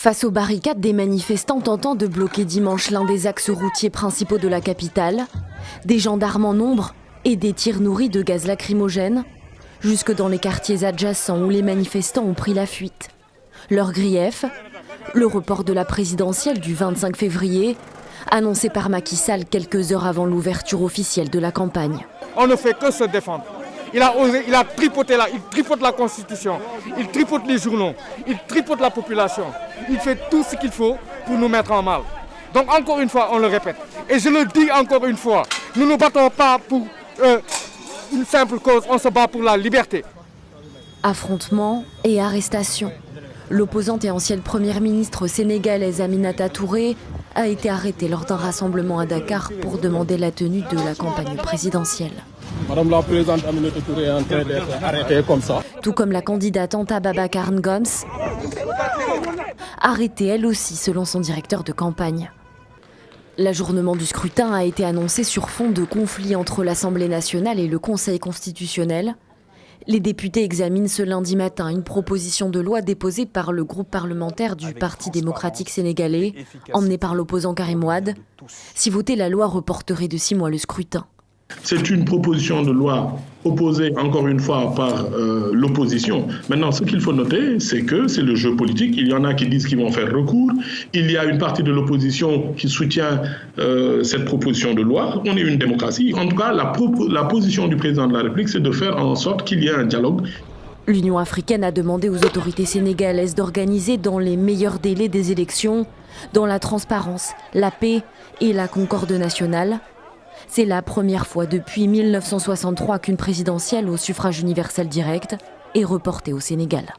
Face aux barricades des manifestants tentant de bloquer dimanche l'un des axes routiers principaux de la capitale, des gendarmes en nombre et des tirs nourris de gaz lacrymogène, jusque dans les quartiers adjacents où les manifestants ont pris la fuite. Leur grief, le report de la présidentielle du 25 février, annoncé par Macky Sall quelques heures avant l'ouverture officielle de la campagne. On ne fait que se défendre. Il a osé, il a tripoté là, il tripote la Constitution, il tripote les journaux, il tripote la population. Il fait tout ce qu'il faut pour nous mettre en mal. Donc encore une fois, on le répète. Et je le dis encore une fois, nous ne nous battons pas pour une simple cause, on se bat pour la liberté. Affrontements et arrestations. L'opposante et ancienne première ministre sénégalaise Aminata Touré a été arrêtée lors d'un rassemblement à Dakar pour demander la tenue de la campagne présidentielle. Madame la présidente Aminata Touré est en train d'être arrêtée comme ça. Tout comme la candidate Anta Babacar Ngom, arrêtée elle aussi selon son directeur de campagne. L'ajournement du scrutin a été annoncé sur fond de conflit entre l'Assemblée nationale et le Conseil constitutionnel. Les députés examinent ce lundi matin une proposition de loi déposée par le groupe parlementaire du Parti démocratique sénégalais, emmené par l'opposant Karim Wade. Si votée, la loi reporterait de 6 mois le scrutin. C'est une proposition de loi opposée encore une fois par l'opposition. Maintenant, ce qu'il faut noter, c'est que c'est le jeu politique. Il y en a qui disent qu'ils vont faire recours. Il y a une partie de l'opposition qui soutient cette proposition de loi. On est une démocratie. En tout cas, la position du président de la République, c'est de faire en sorte qu'il y ait un dialogue. L'Union africaine a demandé aux autorités sénégalaises d'organiser dans les meilleurs délais des élections, dans la transparence, la paix et la concorde nationale. C'est la première fois depuis 1963 qu'une présidentielle au suffrage universel direct est reportée au Sénégal.